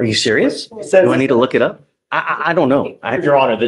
Are you serious? It says- Do I need to look it up? I don't know. Your Honor,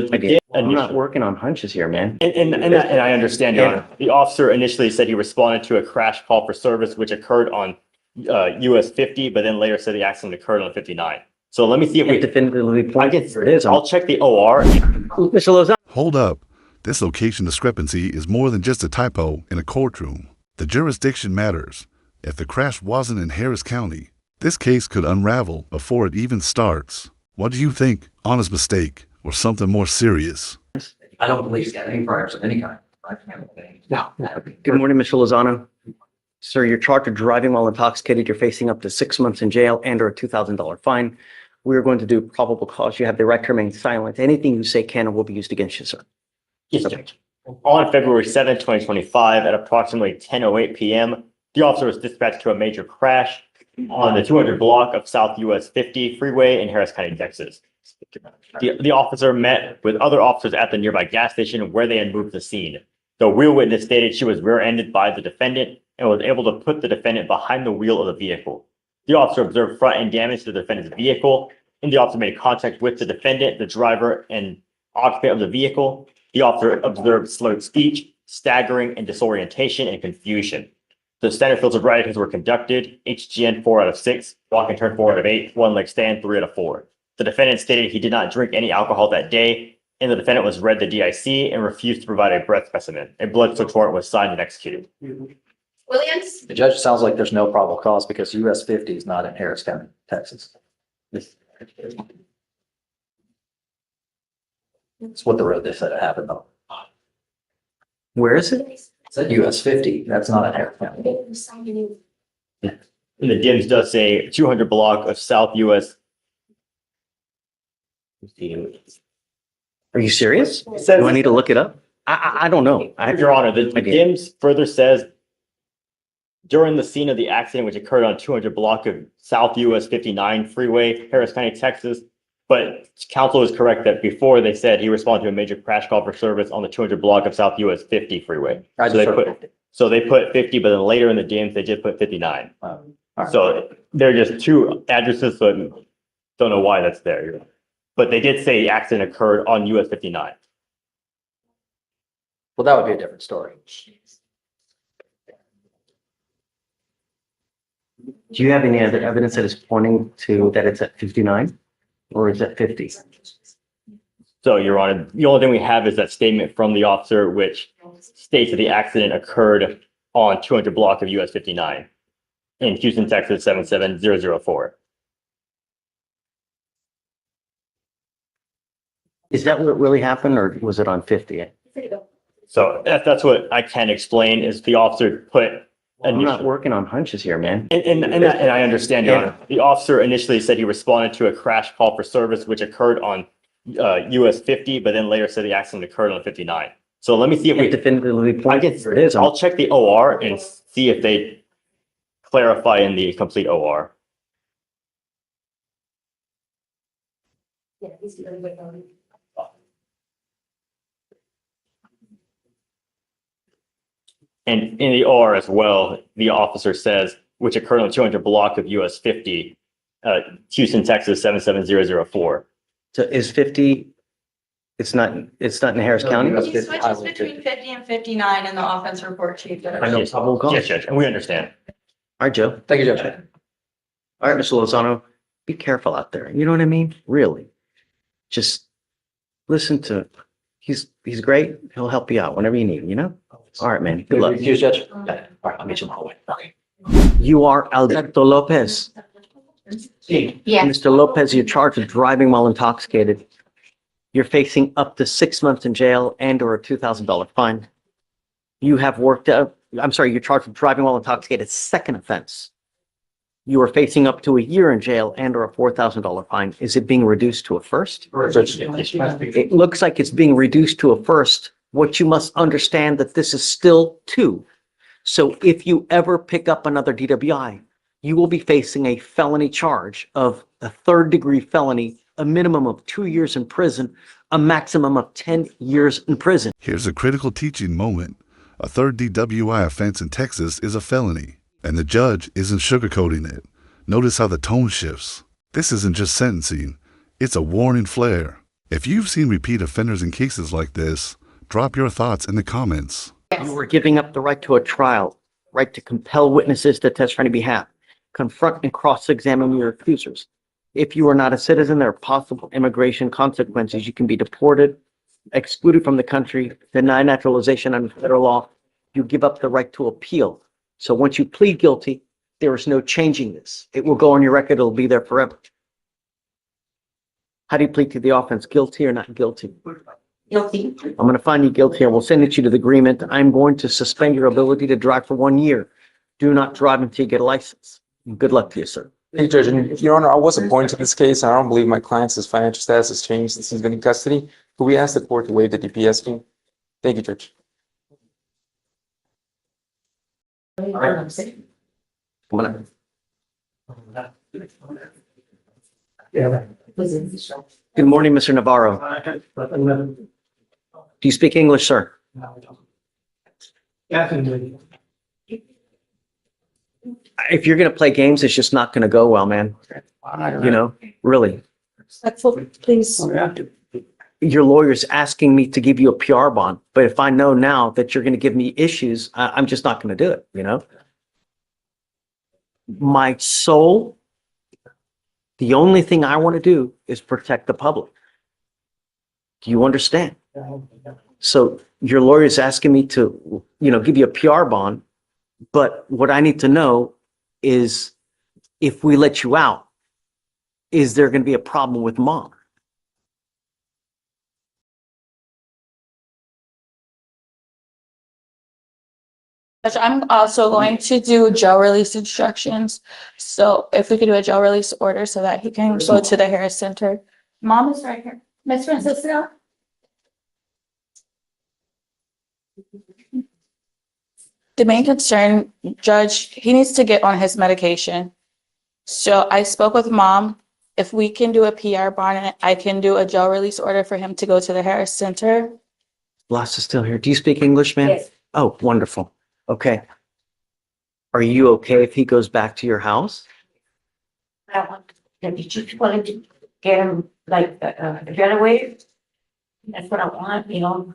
I'm not working on hunches here, man. And I understand, Your Honor. The officer initially said he responded to a crash call for service, which occurred on US 50, but then later said the accident occurred on 59. So let me see if we Definitively I point. guess There it is. I'll check the OR. Mr. Lozano. Hold up. This location discrepancy is more than just a typo in a courtroom. The jurisdiction matters. If the crash wasn't in Harris County, this case could unravel before it even starts. What do you think? Honest mistake or something more serious? I don't believe he's got any priors of any kind. No. Good morning, Mr. Lozano. Sir, you're charged with driving while intoxicated. You're facing up to 6 months in jail and or a $2,000 fine. We are going to do probable cause. You have the right to remain silent. Anything you say can and will be used against you, sir. Yes, Judge. On February 7th, 2025, at approximately 10:08 p.m., the officer was dispatched to a major crash on the 200 block of South US 50 freeway in Harris County, Texas. The officer met with other officers at the nearby gas station where they had moved the scene. The rear witness stated she was rear-ended by the defendant and was able to put the defendant behind the wheel of the vehicle. The officer observed front-end damage to the defendant's vehicle, and the officer made contact with the defendant, the driver, and occupant of the vehicle. The officer observed slurred speech, staggering, and disorientation and confusion. The standard fields of writings were conducted, HGN 4 out of 6, walk and turn 4 out of 8, one leg stand 3 out of 4. The defendant stated he did not drink any alcohol that day, and the defendant was read the DIC and refused to provide a breath specimen. A blood search warrant was signed and executed. Williams? The judge sounds like there's no probable cause because US 50 is not in Harris County, Texas. That's what the road they said it happened though. Where is it? It said US 50, that's not in Harris County. And the DIMS does say 200 block of South US. Are you serious? It says- Do I need to look it up? I don't know. Your Honor, the I did. DIMS further says during the scene of the accident, which occurred on 200 block of South US 59 freeway, Harris County, Texas. But counsel is correct that before they said he responded to a major crash call for service on the 200 block of South US 50 freeway. I So they just heard put, so they put 50, but then later in the DIMS, they just put 59. all right. So they're just two addresses, so I don't know why that's there. But they did say the accident occurred on US 59. Well, that would be a different story. Do you have any other evidence that is pointing to that it's at 59 or is it 50? So, Your Honor, the only thing we have is that statement from the officer, which states that the accident occurred on 200 block of US 59 in Houston, Texas, 77004. Is that what really happened or was it on 50? So that's what I can explain is the officer put. I'm not working on hunches here, man. And I understand, Your Honor. The officer initially said he responded to a crash call for service, which occurred on US 50, but then later said the accident occurred on 59. So let me see if we, Definitively I point. guess, There it is. I'll check the OR and see if they clarify in the complete OR. And in the OR as well, the officer says, which occurred on 200 block of US 50, Houston, Texas, 77004. So is 50, it's not in Harris County? That's He 50, switches Highway between 50 and 59 in the offense report sheet. I know, probable cause. Yes, Judge, and we understand. All right, Joe. Thank you, Judge. All right, Mr. Lozano, be careful out there. You know what I mean? Really. Just listen to, he's great. He'll help you out whenever you need, you know? All right, man. Good luck. Excuse Judge. Yeah. All right, I'll meet you in the hallway. Okay. You are Alberto Lopez. Yeah. Mr. Lopez, you're charged with driving while intoxicated. You're facing up to 6 months in jail and or a $2,000 fine. You have worked out, I'm sorry, you're charged with driving while intoxicated, second offense. You are facing up to a year in jail and or a $4,000 fine. Is it being reduced to a first? It looks like it's being reduced to a first. What you must understand that this is still two. So if you ever pick up another DWI, you will be facing a felony charge of a third-degree felony, a minimum of 2 years in prison, a maximum of 10 years in prison. Here's a critical teaching moment. A third DWI offense in Texas is a felony, and the judge isn't sugarcoating it. Notice how the tone shifts. This isn't just sentencing, it's a warning flare. If you've seen repeat offenders in cases like this, drop your thoughts in the comments. You were giving up the right to a trial, right to compel witnesses to testify on your behalf, confront and cross-examine your accusers. If you are not a citizen, there are possible immigration consequences. You can be deported, excluded from the country, denied naturalization under federal law. You give up the right to appeal. So once you plead guilty, there is no changing this. It will go on your record. It'll be there forever. How do you plead to the offense? Guilty or not guilty? Guilty. I'm going to find you guilty. I will send it you to the agreement. I'm going to suspend your ability to drive for 1 year. Do not drive until you get a license. Good luck to you, sir. Hey, Judge, and Your Honor, I was appointed to this case, and I don't believe my client's financial status has changed since he's been in custody. Could we ask the court to waive the DPS fee? Thank you, Judge. I'm gonna- Good morning, Mr. Navarro. Do you speak English, sir? If you're going to play games, it's just not going to go well, man. You know, really. Respectful, please. Your lawyer's asking me to give you a PR bond, but if I know now that you're going to give me issues, I'm just not going to do it, you know? My soul, the only thing I want to do is protect the public. Do you understand? So your lawyer is asking me to, you know, give you a PR bond, but what I need to know is if we let you out, is there going to be a problem with mom? Judge, I'm also going to do jail release instructions. So if we could do a jail release order so that he can go to the Harris Center. Mom is right here. Miss Francisca? The main concern, Judge, he needs to get on his medication. So I spoke with Mom. If we can do a PR bond, I can do a jail release order for him to go to the Harris Center. Blas is still here. Do you speak English, man? Yes. Oh, wonderful. Okay. Are you okay if he goes back to your house? I want, if you just wanted to get him like a getaway, that's what I want, you know.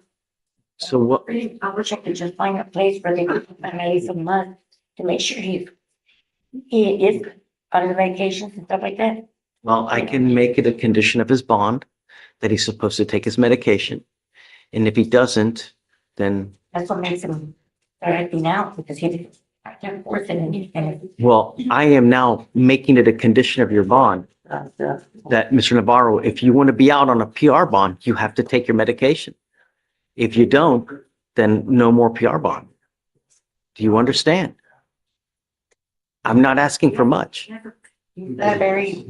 So what, I wish I could just find a place where they could put my name a month to make sure he is on the medications and stuff like that. well, I can make it a condition of his bond that he's supposed to take his medication. And if he doesn't, then, That's what makes him start acting out because I can't force it anything. well, I am now making it a condition of your bond that, Mr. Navarro, if you want to be out on a PR bond, you have to take your medication. If you don't, then no more PR bond. Do you understand? I'm not asking for much. He's not very,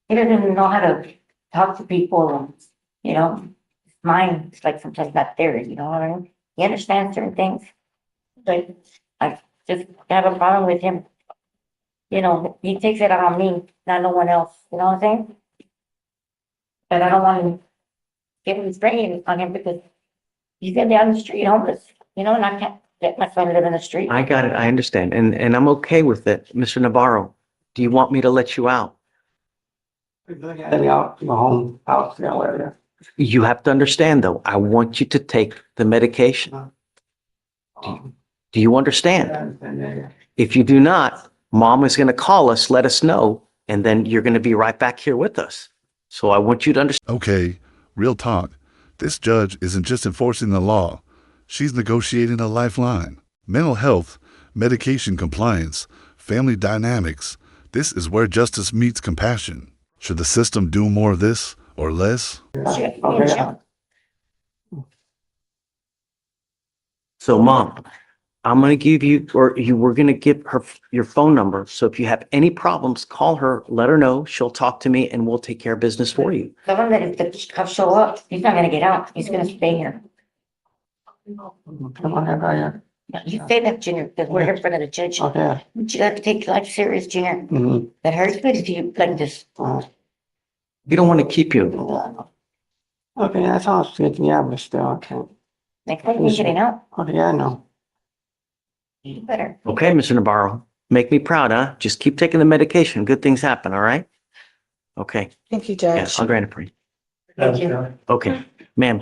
he doesn't even know how to talk to people, and, you know, his mind is like sometimes not there, you know what I mean? He understands certain things, but I just have a problem with him. You know, he takes it out on me, not no one else, you know what I'm saying? But I don't want to get him spraying on him because he's gonna be on the street homeless, you know, and I can't let my son live in the street. I got it. I understand. And I'm okay with it. Mr. Navarro, do you want me to let you out? Let me out to my home house, area. You have to understand though, I want you to take the medication. Do you understand? If you do not, mom is going to call us, let us know, and then you're going to be right back here with us. So I want you to understand. Okay, real talk. This judge isn't just enforcing the law. She's negotiating a lifeline. Mental health, medication compliance, family dynamics. This is where justice meets compassion. Should the system do more of this or less? Okay. So mom, I'm going to give you, or you were going to give her your phone number. So if you have any problems, call her, let her know. She'll talk to me and we'll take care of business for you. Tell him that if the cops show up, he's not gonna get out, he's gonna stay here. Come on, everybody. You say that, Junior, because we're here in front of the judge. Okay. But you have to take life serious, Junior. Mm-hmm. That hurts me to see you like this. We don't want to keep you. Okay, that sounds good to me, but still, okay. Next time you're getting out, Okay, yeah, I know. you better. Okay, Mr. Navarro, make me proud, huh? Just keep taking the medication. Good things happen, all right? Okay, Thank you, yeah, Judge. I'll grant it for you. Thank you. Okay, ma'am,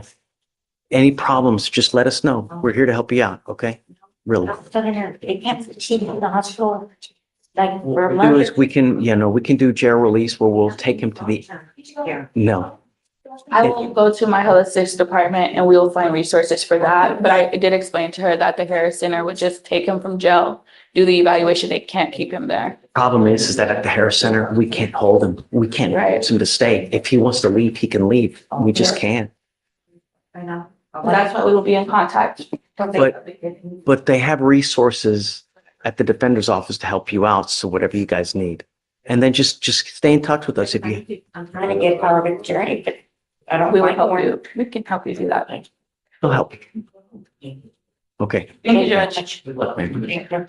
any problems, just let us know. We're here to help you out, okay? Really. So then they can't keep in the hospital like for a What we do month. is we can, we can do jail release where we'll take him to the, no. I will go to my holistic department and we will find resources for that. But I did explain to her that the Harris Center would just take him from jail, do the evaluation. They can't keep him there. Problem is that at the Harris Center, we can't hold him. We can't Right. force him to stay. If he wants to leave, he can leave. We just can't. I know. That's why we will be in contact. But they have resources at the defender's office to help you out. So whatever you guys need. And then just stay in touch with us if you, I'm trying to get out of the journey, but I don't. We will find help one. you. We can help you do that. we'll help. Okay. Thank you, Judge. Good luck, ma'am. Thank you.